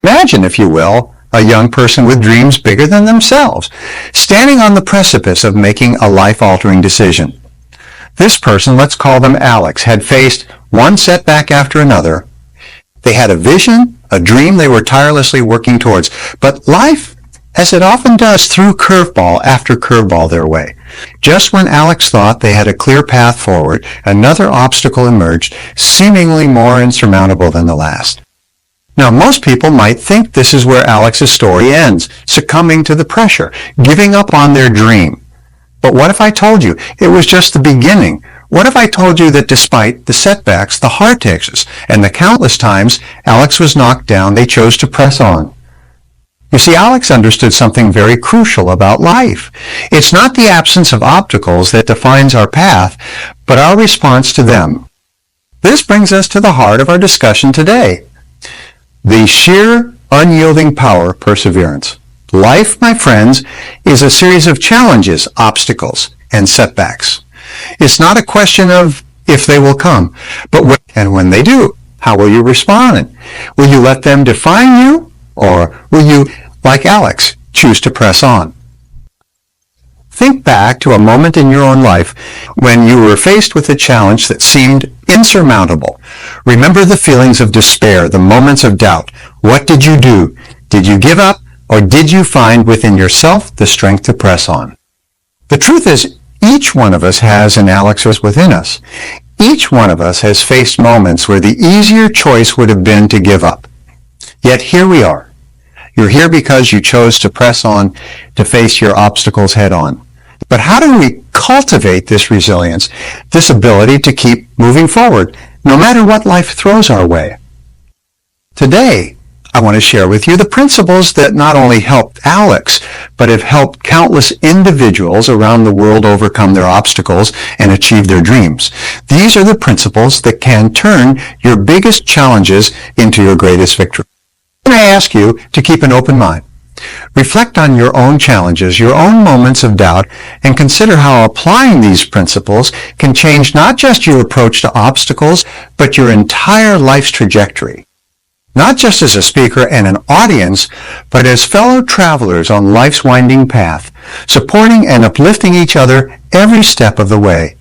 Imagine, if you will, a young person with dreams bigger than themselves, standing on the precipice of making a life-altering decision. This person, let's call them Alex, had faced one setback after another. They had a vision, a dream they were tirelessly working towards, but life, as it often does, threw curveball after curveball their way. Just when Alex thought they had a clear path forward, another obstacle emerged, seemingly more insurmountable than the last. Now, most people might think this is where Alex's story ends, succumbing to the pressure, giving up on their dream. But what if I told you it was just the beginning? What if I told you that despite the setbacks, the heartaches, and the countless times Alex was knocked down, they chose to press on? You see, Alex understood something very crucial about life. It's not the absence of obstacles that defines our path, but our response to them. This brings us to the heart of our discussion today. The sheer, unyielding power of perseverance. Life, my friends, is a series of challenges, obstacles, and setbacks. It's not a question of if they will come, but when, and when they do, how will you respond? Will you let them define you, or will you, like Alex, choose to press on? Think back to a moment in your own life when you were faced with a challenge that seemed insurmountable. Remember the feelings of despair, the moments of doubt. What did you do? Did you give up, or did you find within yourself the strength to press on? The truth is, each one of us has an Alex within us. Each one of us has faced moments where the easier choice would have been to give up. Yet here we are. You're here because you chose to press on, to face your obstacles head on. But how do we cultivate this resilience, this ability to keep moving forward, no matter what life throws our way? Today, I want to share with you the principles that not only helped Alex, but have helped countless individuals around the world overcome their obstacles and achieve their dreams. These are the principles that can turn your biggest challenges into your greatest victory. I ask you to keep an open mind. Reflect on your own challenges, your own moments of doubt, and consider how applying these principles can change not just your approach to obstacles, but your entire life's trajectory. Not just as a speaker and an audience, but as fellow travelers on life's winding path, supporting and uplifting each other every step of the way.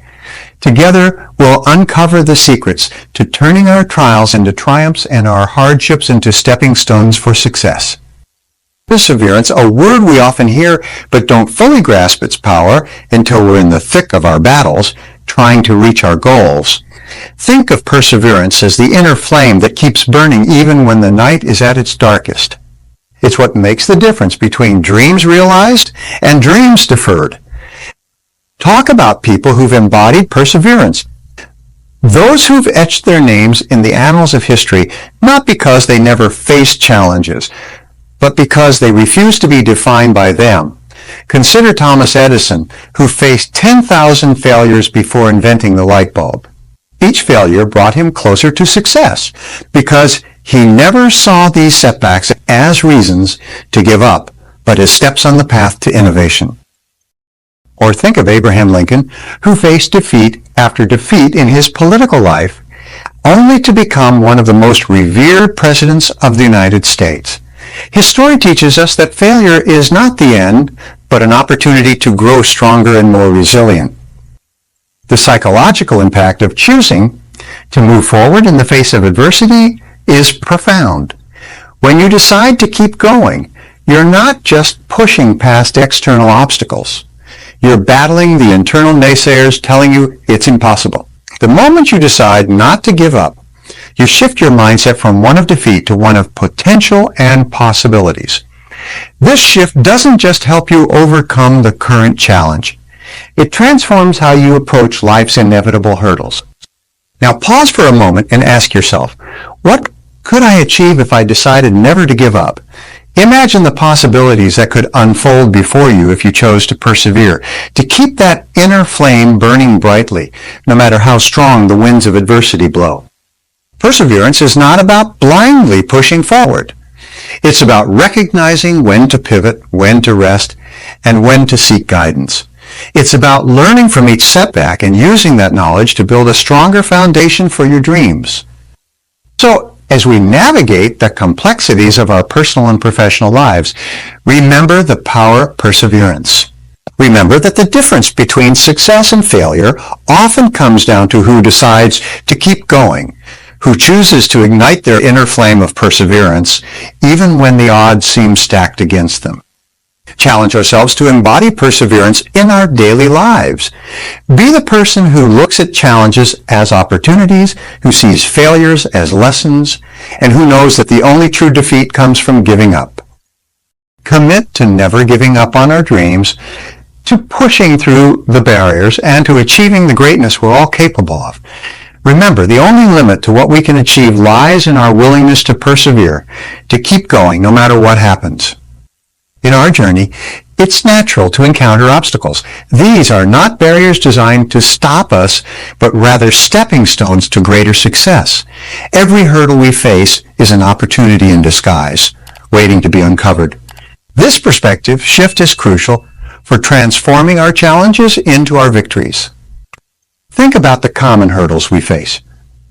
Together, we'll uncover the secrets to turning our trials into triumphs and our hardships into stepping stones for success. Perseverance, a word we often hear but don't fully grasp its power until we're in the thick of our battles, trying to reach our goals. Think of perseverance as the inner flame that keeps burning even when the night is at its darkest. It's what makes the difference between dreams realized and dreams deferred. Talk about people who've embodied perseverance. Those who've etched their names in the annals of history, not because they never faced challenges, but because they refused to be defined by them. Consider Thomas Edison, who faced 10,000 failures before inventing the light bulb. Each failure brought him closer to success because he never saw these setbacks as reasons to give up, but as steps on the path to innovation. Or think of Abraham Lincoln, who faced defeat after defeat in his political life, only to become one of the most revered presidents of the United States. His story teaches us that failure is not the end, but an opportunity to grow stronger and more resilient. The psychological impact of choosing to move forward in the face of adversity is profound. When you decide to keep going, you're not just pushing past external obstacles. You're battling the internal naysayers telling you it's impossible. The moment you decide not to give up, you shift your mindset from one of defeat to one of potential and possibilities. This shift doesn't just help you overcome the current challenge. It transforms how you approach life's inevitable hurdles. Now pause for a moment and ask yourself, what could I achieve if I decided never to give up? Imagine the possibilities that could unfold before you if you chose to persevere, to keep that inner flame burning brightly, no matter how strong the winds of adversity blow. Perseverance is not about blindly pushing forward. It's about recognizing when to pivot, when to rest, and when to seek guidance. It's about learning from each setback and using that knowledge to build a stronger foundation for your dreams. So, as we navigate the complexities of our personal and professional lives, remember the power of perseverance. Remember that the difference between success and failure often comes down to who decides to keep going, who chooses to ignite their inner flame of perseverance, even when the odds seem stacked against them. Challenge ourselves to embody perseverance in our daily lives. Be the person who looks at challenges as opportunities, who sees failures as lessons, and who knows that the only true defeat comes from giving up. Commit to never giving up on our dreams, to pushing through the barriers, and to achieving the greatness we're all capable of. Remember, the only limit to what we can achieve lies in our willingness to persevere, to keep going no matter what happens. In our journey, it's natural to encounter obstacles. These are not barriers designed to stop us, but rather stepping stones to greater success. Every hurdle we face is an opportunity in disguise, waiting to be uncovered. This perspective shift is crucial for transforming our challenges into our victories. Think about the common hurdles we face.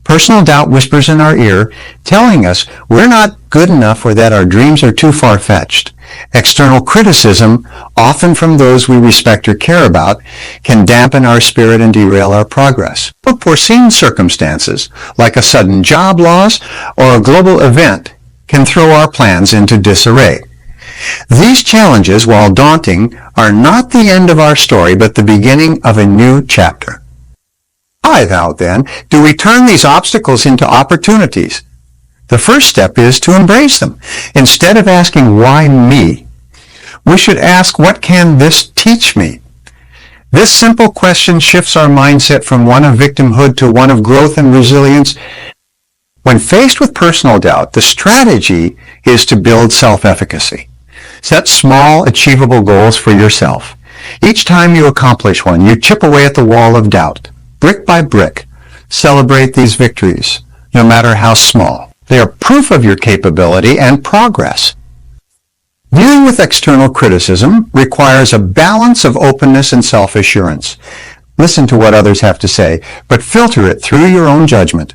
Personal doubt whispers in our ear, telling us we're not good enough or that our dreams are too far-fetched. External criticism, often from those we respect or care about, can dampen our spirit and derail our progress. Unforeseen circumstances, like a sudden job loss or a global event, can throw our plans into disarray. These challenges, while daunting, are not the end of our story, but the beginning of a new chapter. How, then, do we turn these obstacles into opportunities? The first step is to embrace them. Instead of asking, why me? We should ask, what can this teach me? This simple question shifts our mindset from one of victimhood to one of growth and resilience. When faced with personal doubt, the strategy is to build self-efficacy. Set small, achievable goals for yourself. Each time you accomplish one, you chip away at the wall of doubt. Brick by brick, celebrate these victories, no matter how small. They are proof of your capability and progress. Dealing with external criticism requires a balance of openness and self-assurance. Listen to what others have to say, but filter it through your own judgment.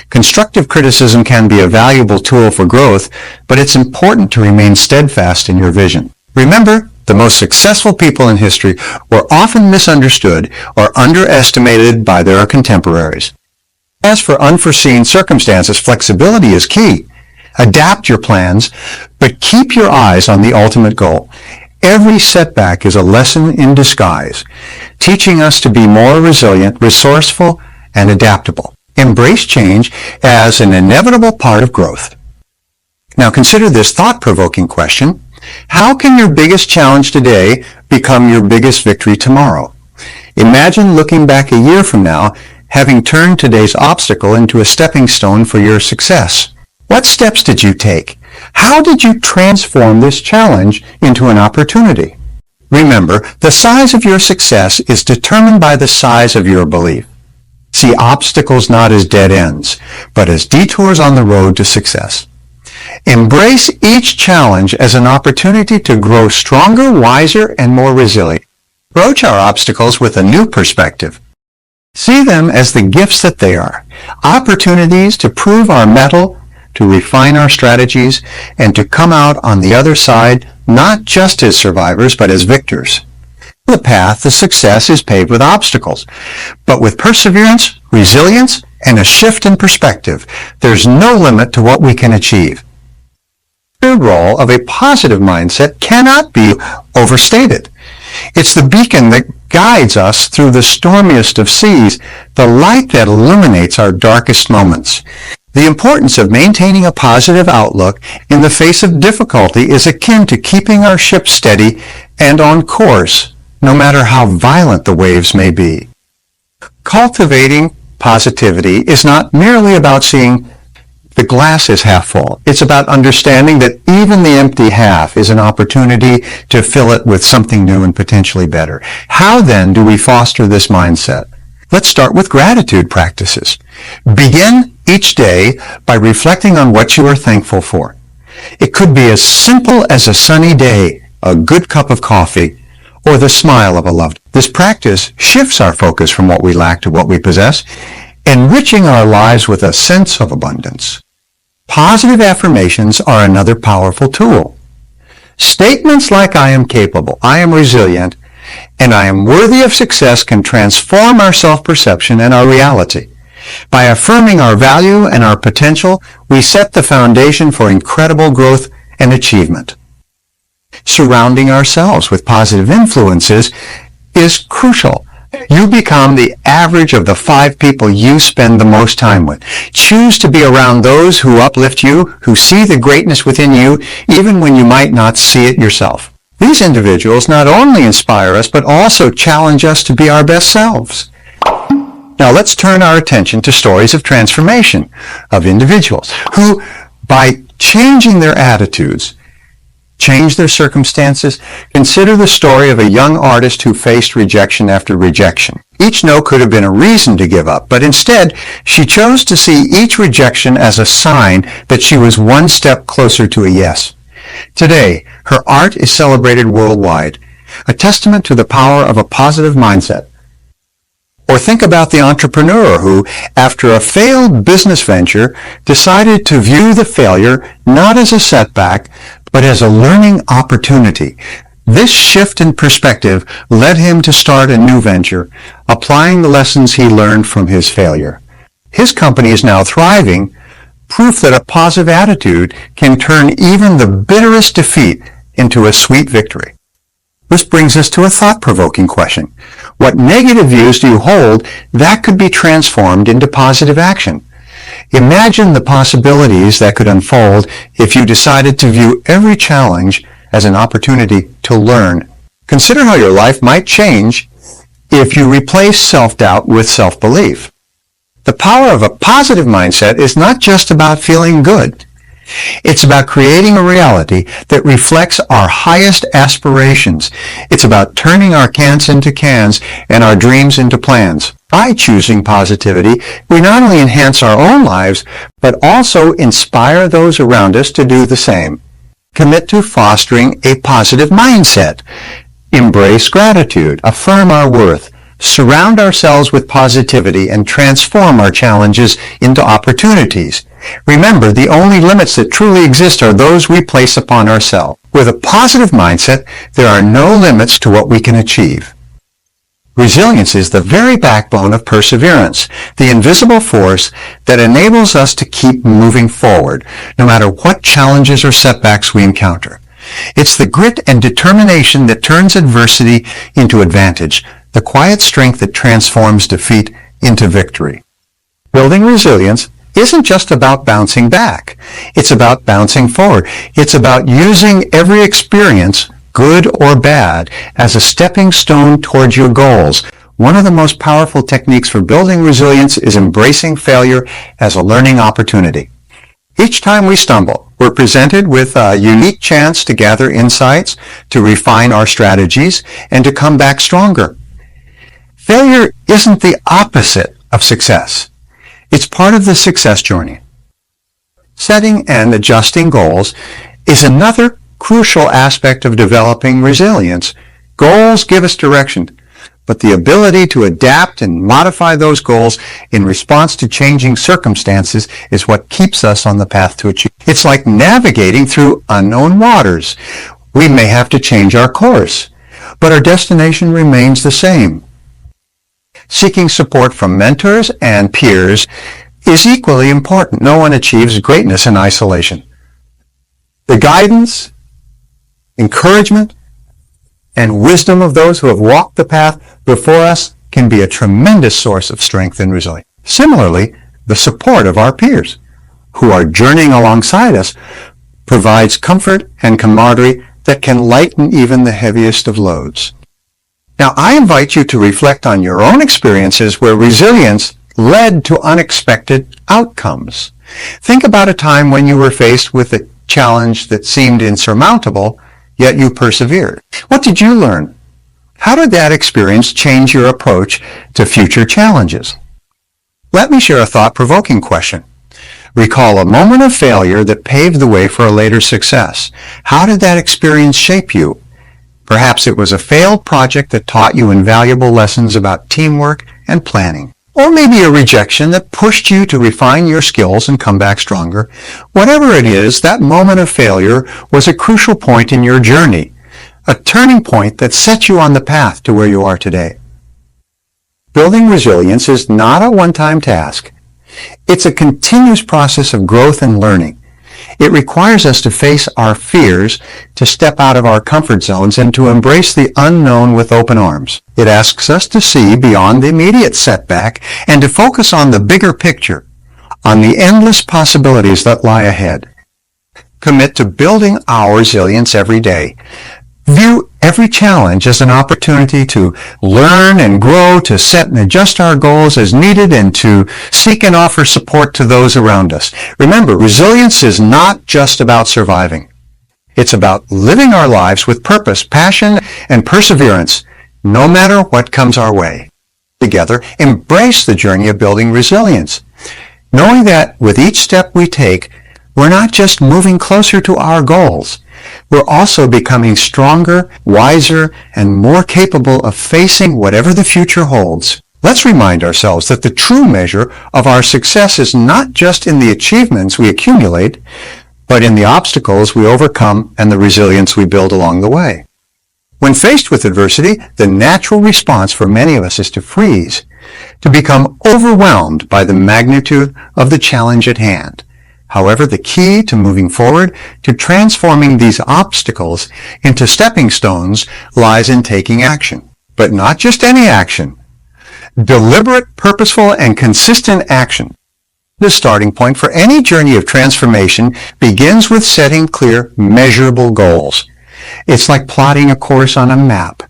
Constructive criticism can be a valuable tool for growth, but it's important to remain steadfast in your vision. Remember, the most successful people in history were often misunderstood or underestimated by their contemporaries. As for unforeseen circumstances, flexibility is key. Adapt your plans, but keep your eyes on the ultimate goal. Every setback is a lesson in disguise, teaching us to be more resilient, resourceful, and adaptable. Embrace change as an inevitable part of growth. Now consider this thought-provoking question. How can your biggest challenge today become your biggest victory tomorrow? Imagine looking back a year from now, having turned today's obstacle into a stepping stone for your success. What steps did you take? How did you transform this challenge into an opportunity? Remember, the size of your success is determined by the size of your belief. See obstacles not as dead ends, but as detours on the road to success. Embrace each challenge as an opportunity to grow stronger, wiser, and more resilient. Approach our obstacles with a new perspective. See them as the gifts that they are, opportunities to prove our mettle, to refine our strategies, and to come out on the other side not just as survivors, but as victors. The path to success is paved with obstacles, but with perseverance, resilience, and a shift in perspective, there's no limit to what we can achieve. The role of a positive mindset cannot be overstated. It's the beacon that guides us through the stormiest of seas, the light that illuminates our darkest moments. The importance of maintaining a positive outlook in the face of difficulty is akin to keeping our ship steady and on course, no matter how violent the waves may be. Cultivating positivity is not merely about seeing the glass is half full. It's about understanding that even the empty half is an opportunity to fill it with something new and potentially better. How then do we foster this mindset? Let's start with gratitude practices. Begin each day by reflecting on what you are thankful for. It could be as simple as a sunny day, a good cup of coffee, or the smile of a loved one. This practice shifts our focus from what we lack to what we possess, enriching our lives with a sense of abundance. Positive affirmations are another powerful tool. Statements like I am capable, I am resilient, and I am worthy of success can transform our self-perception and our reality. By affirming our value and our potential, we set the foundation for incredible growth and achievement. Surrounding ourselves with positive influences is crucial. You become the average of the 5 people you spend the most time with. Choose to be around those who uplift you, who see the greatness within you, even when you might not see it yourself. These individuals not only inspire us, but also challenge us to be our best selves. Now let's turn our attention to stories of transformation of individuals who, by changing their attitudes, change their circumstances. Consider the story of a young artist who faced rejection after rejection. Each no could have been a reason to give up, but instead she chose to see each rejection as a sign that she was one step closer to a yes. Today, her art is celebrated worldwide, a testament to the power of a positive mindset. Or think about the entrepreneur who, after a failed business venture, decided to view the failure not as a setback, but as a learning opportunity. This shift in perspective led him to start a new venture, applying the lessons he learned from his failure. His company is now thriving, proof that a positive attitude can turn even the bitterest defeat into a sweet victory. This brings us to a thought-provoking question. What negative views do you hold that could be transformed into positive action? Imagine the possibilities that could unfold if you decided to view every challenge as an opportunity to learn. Consider how your life might change if you replace self-doubt with self-belief. The power of a positive mindset is not just about feeling good. It's about creating a reality that reflects our highest aspirations. It's about turning our can'ts into cans and our dreams into plans. By choosing positivity, we not only enhance our own lives, but also inspire those around us to do the same. Commit to fostering a positive mindset. Embrace gratitude. Affirm our worth. Surround ourselves with positivity and transform our challenges into opportunities. Remember, the only limits that truly exist are those we place upon ourselves. With a positive mindset, there are no limits to what we can achieve. Resilience is the very backbone of perseverance, the invisible force that enables us to keep moving forward, no matter what challenges or setbacks we encounter. It's the grit and determination that turns adversity into advantage, the quiet strength that transforms defeat into victory. Building resilience isn't just about bouncing back. It's about bouncing forward. It's about using every experience, good or bad, as a stepping stone towards your goals. One of the most powerful techniques for building resilience is embracing failure as a learning opportunity. Each time we stumble, we're presented with a unique chance to gather insights, to refine our strategies, and to come back stronger. Failure isn't the opposite of success. It's part of the success journey. Setting and adjusting goals is another crucial aspect of developing resilience. Goals give us direction, but the ability to adapt and modify those goals in response to changing circumstances is what keeps us on the path to achieve. It's like navigating through unknown waters. We may have to change our course, but our destination remains the same. Seeking support from mentors and peers is equally important. No one achieves greatness in isolation. The guidance, encouragement, and wisdom of those who have walked the path before us can be a tremendous source of strength and resilience. Similarly, the support of our peers who are journeying alongside us provides comfort and camaraderie that can lighten even the heaviest of loads. Now, I invite you to reflect on your own experiences where resilience led to unexpected outcomes. Think about a time when you were faced with a challenge that seemed insurmountable, yet you persevered. What did you learn? How did that experience change your approach to future challenges? Let me share a thought-provoking question. Recall a moment of failure that paved the way for a later success. How did that experience shape you? Perhaps it was a failed project that taught you invaluable lessons about teamwork and planning. or maybe a rejection that pushed you to refine your skills and come back stronger. Whatever it is, that moment of failure was a crucial point in your journey, a turning point that set you on the path to where you are today. Building resilience is not a one-time task. It's a continuous process of growth and learning. It requires us to face our fears, to step out of our comfort zones, and to embrace the unknown with open arms. It asks us to see beyond the immediate setback and to focus on the bigger picture, on the endless possibilities that lie ahead. Commit to building our resilience every day. View every challenge as an opportunity to learn and grow, to set and adjust our goals as needed, and to seek and offer support to those around us. Remember, resilience is not just about surviving. It's about living our lives with purpose, passion, and perseverance, no matter what comes our way. Together, embrace the journey of building resilience, knowing that with each step we take, we're not just moving closer to our goals. We're also becoming stronger, wiser, and more capable of facing whatever the future holds. Let's remind ourselves that the true measure of our success is not just in the achievements we accumulate, but in the obstacles we overcome and the resilience we build along the way. When faced with adversity, the natural response for many of us is to freeze, to become overwhelmed by the magnitude of the challenge at hand. However, the key to moving forward, to transforming these obstacles into stepping stones, lies in taking action. But not just any action. Deliberate, purposeful, and consistent action. The starting point for any journey of transformation begins with setting clear, measurable goals. It's like plotting a course on a map.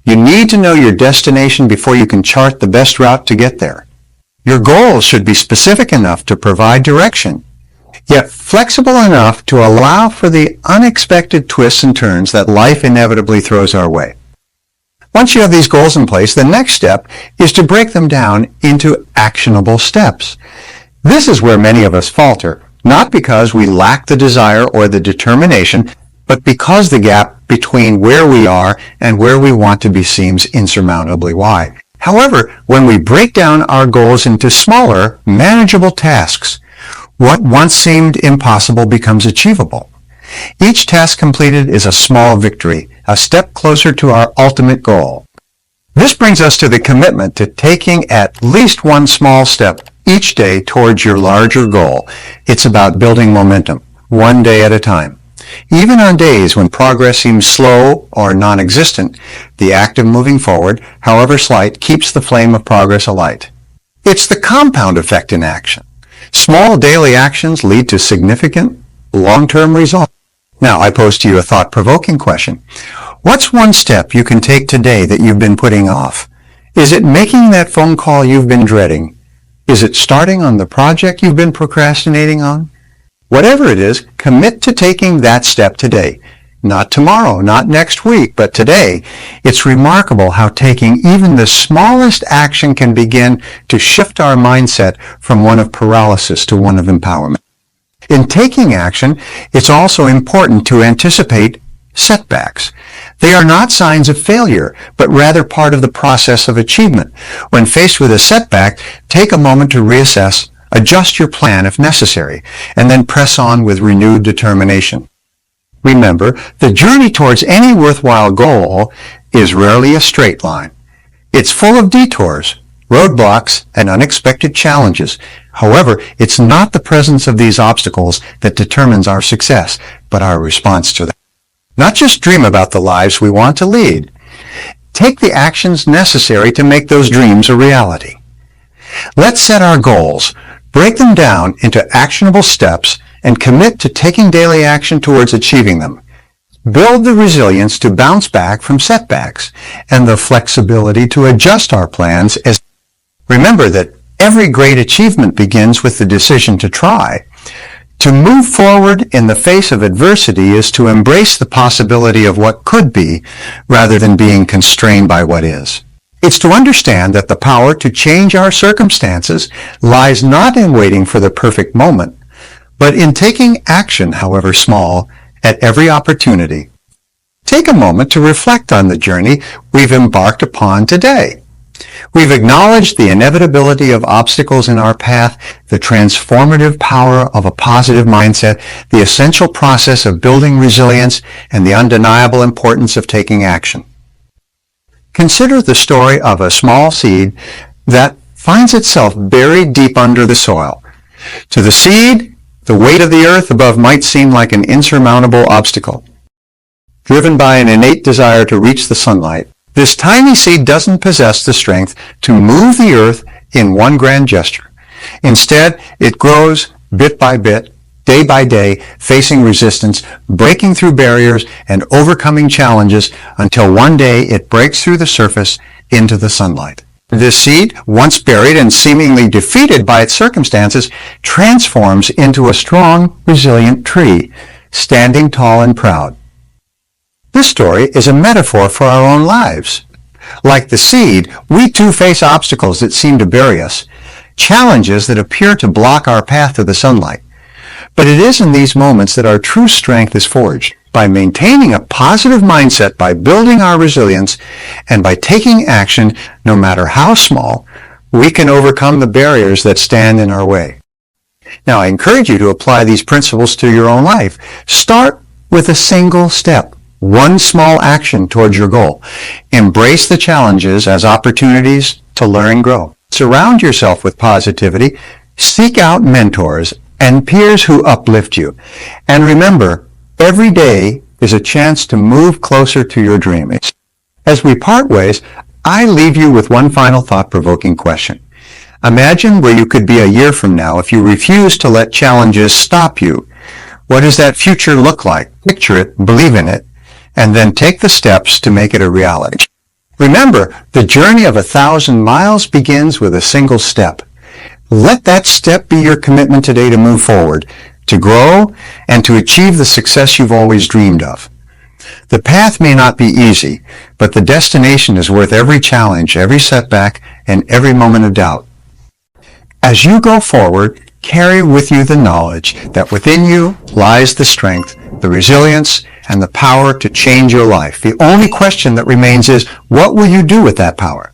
You need to know your destination before you can chart the best route to get there. Your goals should be specific enough to provide direction, yet flexible enough to allow for the unexpected twists and turns that life inevitably throws our way. Once you have these goals in place, the next step is to break them down into actionable steps. This is where many of us falter, not because we lack the desire or the determination, but because the gap between where we are and where we want to be seems insurmountably wide. However, when we break down our goals into smaller, manageable tasks, what once seemed impossible becomes achievable. Each task completed is a small victory, a step closer to our ultimate goal. This brings us to the commitment to taking at least one small step each day towards your larger goal. It's about building momentum, one day at a time. Even on days when progress seems slow or non-existent, the act of moving forward, however slight, keeps the flame of progress alight. It's the compound effect in action. Small daily actions lead to significant, long-term results. Now, I pose to you a thought-provoking question. What's one step you can take today that you've been putting off? Is it making that phone call you've been dreading? Is it starting on the project you've been procrastinating on? Whatever it is, commit to taking that step today. Not tomorrow, not next week, but today. It's remarkable how taking even the smallest action can begin to shift our mindset from one of paralysis to one of empowerment. In taking action, it's also important to anticipate setbacks. They are not signs of failure, but rather part of the process of achievement. When faced with a setback, take a moment to reassess, adjust your plan if necessary, and then press on with renewed determination. Remember, the journey towards any worthwhile goal is rarely a straight line. It's full of detours, roadblocks, and unexpected challenges. However, it's not the presence of these obstacles that determines our success, but our response to them. Not just dream about the lives we want to lead. Take the actions necessary to make those dreams a reality. Let's set our goals, break them down into actionable steps, and commit to taking daily action towards achieving them. Build the resilience to bounce back from setbacks and the flexibility to adjust our plans as. Remember that every great achievement begins with the decision to try. To move forward in the face of adversity is to embrace the possibility of what could be rather than being constrained by what is. It's to understand that the power to change our circumstances lies not in waiting for the perfect moment, but in taking action, however small, at every opportunity. Take a moment to reflect on the journey we've embarked upon today. We've acknowledged the inevitability of obstacles in our path, the transformative power of a positive mindset, the essential process of building resilience, and the undeniable importance of taking action. Consider the story of a small seed that finds itself buried deep under the soil. To the seed, the weight of the earth above might seem like an insurmountable obstacle. Driven by an innate desire to reach the sunlight, this tiny seed doesn't possess the strength to move the earth in one grand gesture. Instead, it grows bit by bit, day by day, facing resistance, breaking through barriers, and overcoming challenges until one day it breaks through the surface into the sunlight. This seed, once buried and seemingly defeated by its circumstances, transforms into a strong, resilient tree, standing tall and proud. This story is a metaphor for our own lives. Like the seed, we too face obstacles that seem to bury us, challenges that appear to block our path to the sunlight. But it is in these moments that our true strength is forged, by maintaining a positive mindset, by building our resilience, and by taking action, no matter how small, we can overcome the barriers that stand in our way. Now, I encourage you to apply these principles to your own life. Start with a single step. One small action towards your goal. Embrace the challenges as opportunities to learn and grow. Surround yourself with positivity. Seek out mentors and peers who uplift you. And remember, every day is a chance to move closer to your dream. As we part ways, I leave you with one final thought-provoking question. Imagine where you could be a year from now if you refuse to let challenges stop you. What does that future look like? Picture it, believe in it, and then take the steps to make it a reality. Remember, the journey of 1,000 miles begins with a single step. Let that step be your commitment today to move forward, to grow, and to achieve the success you've always dreamed of. The path may not be easy, but the destination is worth every challenge, every setback, and every moment of doubt. As you go forward, carry with you the knowledge that within you lies the strength, the resilience, and the power to change your life. The only question that remains is, what will you do with that power?